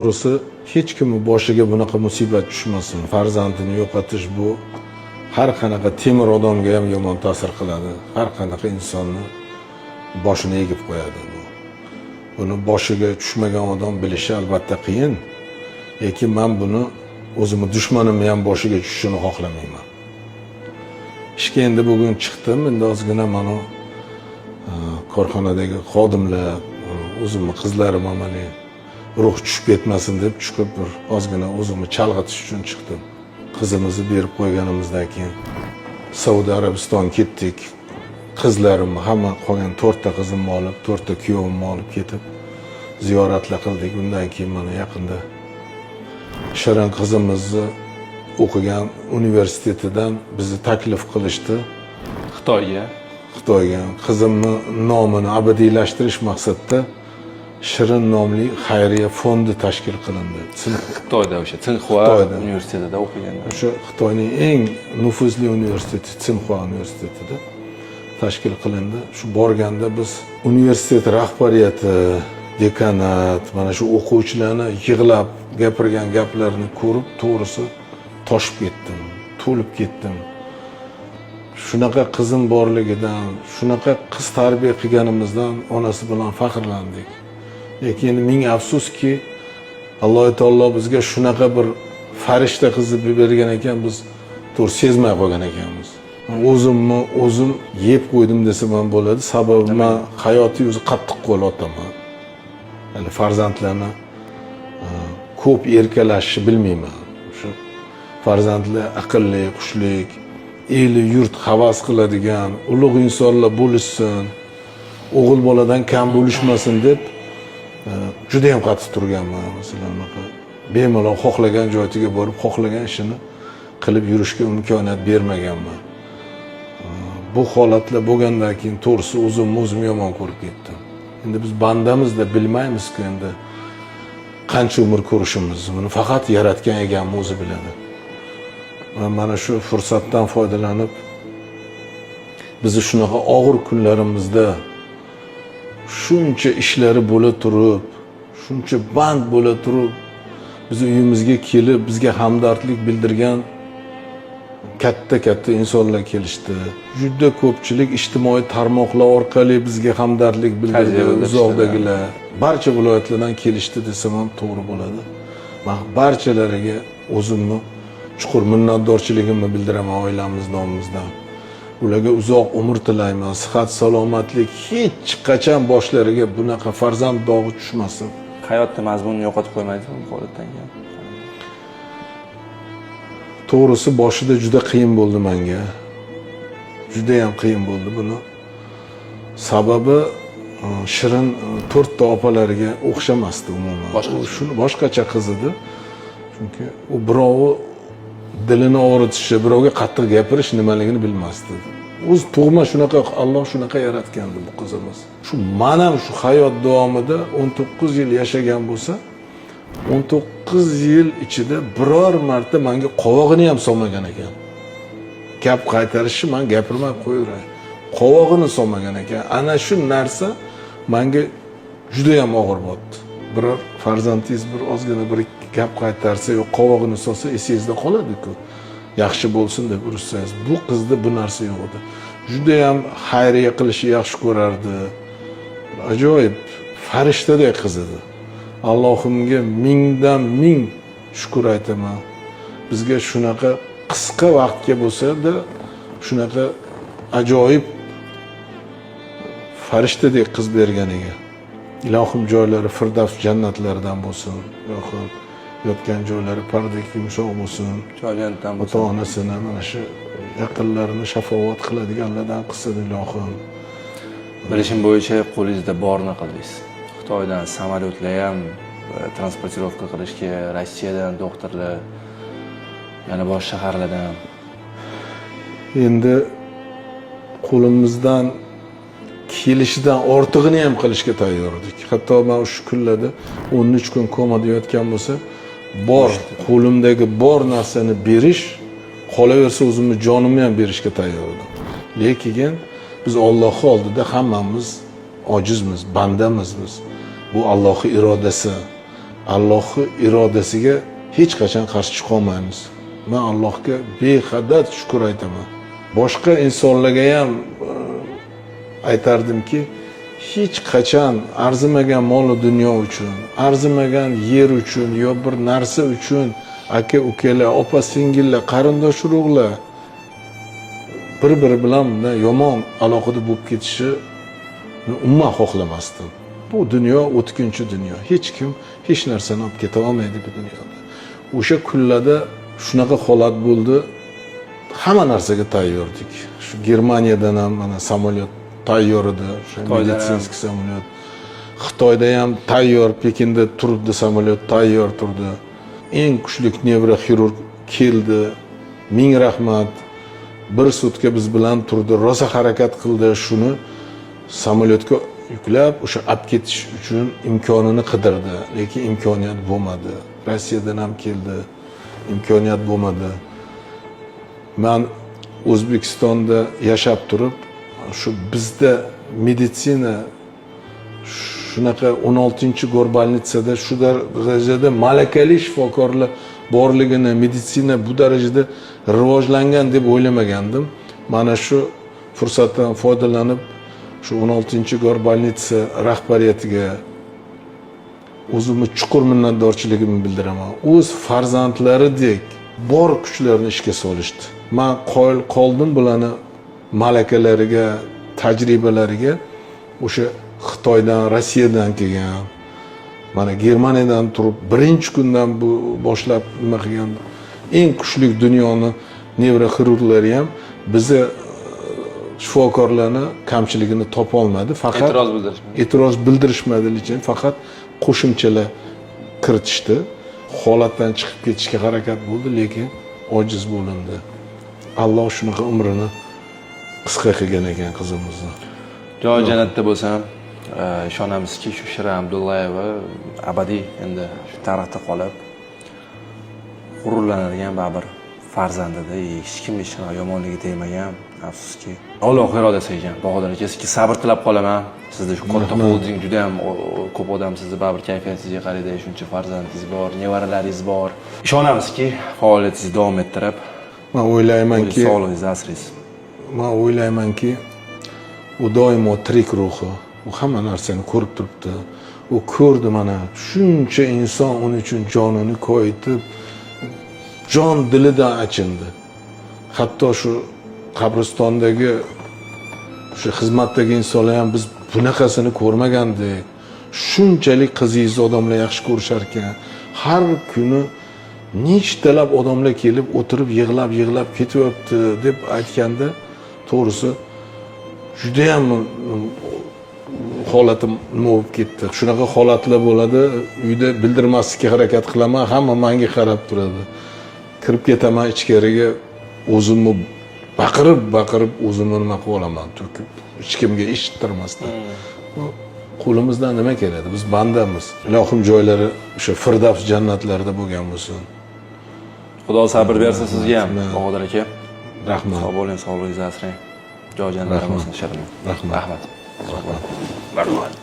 To'g'risi hech kimni boshiga bunaqa musibat tushmasin. Farzandini yo'qotish bu har qanaqa temir odamga ham yomon ta'sir qiladi. Har qanaqa insonni boshini egib qo'yadi bu. Buni boshiga tushmagan odam bilishi albatta qiyin. Lekin men buni o'zimni dushmanimni ham boshiga tushishini xohlamayman. Ishga endi bugun chiqdim, endi ozgina mana korxonadagi xodimlar, o'zimni qizlarim amaliy ruh tushib ketmasin deb chiqib bir ozgina o'zimni chalg'itish uchun chiqdim. Qizimizni berib qo'yganimizdan keyin Saudiya Arabiston ketdik. Qizlarimni hamma qolgan 4 ta qizimni olib, 4 ta kuyovimni olib ketib ziyoratlar qildik. Undan keyin mana yaqinda Shirin qizimizni o'qigan universitetidan bizni taklif qilishdi Xitoyga. Qizimni nomini abadiylashtirish maqsadida Shirin nomli xayriya fondi tashkil qilindi. Xitoyda o'sha Tsinxua universitetida o'qigan. O'sha Xitoyning eng nufuzli universiteti Tsinxua universitetida tashkil qilindi. Shu borganda biz universitet rahbariyati, dekanat, mana shu o'quvchilarni yig'lab gapirgan gaplarini ko'rib, to'g'risi toshib ketdim, to'lib ketdim. Shunaqa qizim borligidan, shunaqa qiz tarbiya qilganimizdan onasi bilan faxrlandik. Lekin ming afsuski, Alloh taolo bizga shunaqa bir farishta qizni bergan ekan, biz to'g'ri sezmay qolgan ekanmiz. O'zimni o'zim yeb qo'ydim desam ham bo'ladi. Sababi men hayotiy o'zi qattiq qo'l otaman. Ya'ni farzandlarni ko'p erkalashni bilmayman. Shu farzandlar aqlli, xushlik, eli yurt havas qiladigan, ulug' insonlar bo'lishsin, o'g'il boladan kam bo'lishmasin deb juda ham qattiq turganman. Masalan, bemalol xohlagan joyiga borib, xohlagan ishini qilib yurishga imkoniyat bermaganman. Bu holatlar bo'lgandan keyin to'g'risi o'zim yomon ko'rib ketdim. Endi biz bandamizda bilmaymiz-ku endi qancha umr ko'rishimizni. Buni faqat yaratgan Egamiz o'zi biladi. Mana shu fursatdan foydalanib bizni shunaqa og'ir kunlarimizda shuncha ishlari bo'la turib, shuncha band bo'la turib, biz uyimizga kelib, bizga hamdardlik bildirgan katta insonlar kelishdi. Juda ko'pchilik ijtimoiy tarmoqlar orqali bizga hamdardlik bildirdi, uzoqdagilar. Barcha viloyatlardan kelishdi desam ham to'g'ri bo'ladi. Men barchalariga o'zimni chuqur minnatdorchiligimni bildiraman oilamiz nomimizdan. Ularga uzoq umr tilayman, sihat, salomatlik, hech qachon boshlariga bunaqa farzand dog'i tushmasin. Hayotni mazmunini yo'qotib qo'ymaydimi bu holatdan keyin? To'g'risi boshida juda qiyin bo'ldi menga. Juda ham qiyin bo'ldi buni. Sababi Shirin 4 ta opalariga o'xshamasdi umuman. Boshqacha qiz edi. Chunki u birovi dilini og'ritishi, birovga qattiq gapirish nimaligini bilmasdi. O'zi tug'ma shunaqa, Alloh shunaqa yaratgandi bu qizimiz. Shu men ham shu hayot davomida 19 yil yashagan bo'lsa, 19 yil ichida biror marta menga qovog'ini ham solmagan ekan. Gap qaytarishni men gapirmay qo'yaveray. Qovog'ini solmagan ekan. Ana shu narsa menga juda ham og'ir bo'ldi. Biror farzandingiz bir ozgina bir gap qaytarsa yo qovog'ini solsa esingizda qoladi-ku. Yaxshi bo'lsin deb ursangiz, bu qizda bu narsa yo'q edi. Juda ham xayriya qilishni yaxshi ko'rardi. Ajoyib farishtadek qiz edi. Allohimga mingdan ming shukr aytaman. Bizga shunaqa qisqa vaqtga bo'lsa-da, shunaqa ajoyib farishtadek qiz berganiga. Ilohim joylari Firdavs jannatlaridan bo'lsin. Ilohim yotgan joylari pardek yumshoq bo'lsin. Joylaridan bo'lsin. Ota-onasini mana shu yaqinlarini shafovat qiladiganlardan qilsin ilohim. Bilishim bo'yicha qo'lingizda borni qildingiz. Xitoydan samolyotlar ham transportirovka qilishga, Rossiyadan doktorlar, yana boshqa shaharlardan. Endi qo'limizdan kelishidan ortig'ini ham qilishga tayyor edik. Hatto men shu kunlarda 13 kun komada yotgan bo'lsa, qo'limdagi bor narsani berish, qolaversa o'zimni jonimni ham berishga tayyor edim. Lekin biz Alloh oldida hammamiz ojizmiz, bandamiz biz. Bu Allohning irodasi. Allohning irodasiga hech qachon qarshi chiqa olmaymiz. Men Allohga behadad shukr aytaman. Boshqa insonlarga ham aytardimki, hech qachon arzimagan mol dunyo uchun, arzimagan yer uchun yo bir narsa uchun aka ukalar, opa singillar, qarindosh urug'lar bir-biri bilan yomon aloqada bo'lib ketishi umuman xohlamasdim. Bu dunyo o'tkinchi dunyo. Hech kim hech narsani olib keta olmaydi bu dunyoda. O'sha kunlarda shunaqa holat bo'ldi. Hamma narsaga tayyordik. Shu Germaniyadan ham mana samolyot tayyor edi, shu meditsinskiy samolyot. Xitoyda ham tayyor, Pekinda turibdi samolyot, tayyor turdi. Eng kuchli nevroxirurg keldi. Ming rahmat. Bir sutka biz bilan turdi, rosa harakat qildi, shuni samolyotga yuklab o'sha olib ketish uchun imkonini qidirdi, lekin imkoniyat bo'lmadi. Rossiyadan ham keldi, imkoniyat bo'lmadi. Men O'zbekistonda yashab turib, shu bizda meditsina shunaqa 16-gorbalnitsada shu darajada malakali shifokorlar borligini, meditsina bu darajada rivojlangan deb o'ylamagandim. Mana shu fursatdan foydalanib shu 16-gorbalnitsa rahbariyatiga o'zimni chuqur minnatdorchiligimni bildiraman. O'z farzandlaridek bor kuchlarni ishga solishdi. Men qoyil qoldim bularni malakalariga, tajribalariga. O'sha Xitoydan, Rossiyadan kelgan, mana Germaniyadan turib birinchi kundan bu boshlab nima qilgan eng kuchli dunyoni nevroxirurglari ham bizni shifokorlarni kamchiligini topa olmadi. Faqat e'tiroz bildirishmadi, lekin faqat qo'shimchalar kiritishdi. Holatdan chiqib ketishga harakat bo'ldi, lekin ojiz bo'lindi. Alloh shunaqa umrini qisqa qilgan ekan qizimizni. Joy jannatda bo'lsam, ishonamizki, shu Shira Abdullayeva abadiy endi shu tarixda qolib g'ururlanadigan baribir farzandida hech kim hech qanaqa yomonligi tegmagan. Afsuski, Alloh irodasi ekan. Bahodir aka, sizga sabr tilab qolaman. Sizda shu katta holding juda ham ko'p odam sizni baribir kayfiyatingizga qaraydi. Shuncha farzandingiz bor, nevaralaringiz bor. Ishonamizki, faoliyatingizni davom ettirib, men o'ylaymanki, sog'lig'ingizni asraysiz. Men o'ylaymanki, u doimo tirik ruhi. U hamma narsani ko'rib turibdi. U ko'rdi mana shuncha inson uning uchun jonini qo'yib, jon dilidan achindi. Hatto shu qabristondagi shu xizmatdagi insonlar ham biz bunaqasini ko'rmagandik. Shunchalik qizingiz odamlar yaxshi ko'rishar ekan. Har kuni nechtalab odamlar kelib o'tirib yig'lab ketyapti deb aytganda, to'g'risi juda ham holatim nima bo'lib ketdi. Shunaqa holatlar bo'ladi, uyda bildirmaslikka harakat qilaman, hamma menga qarab turadi. Kirib ketaman ichkariga, o'zimni baqirib o'zimni nima qilib olaman, to'kib hech kimga eshittirmasdan. Qo'limizdan nima keladi? Biz bandamiz. Ilohim joylari o'sha Firdavs jannatlarida bo'lgan bo'lsin. Xudo sabr bersin sizga ham, Bahodir aka. Rahmat. Sog' bo'ling, sog'lig'ingizni asrang. Joy jannatda bo'lsin, Shirin. Rahmat. Rahmat. Rahmat.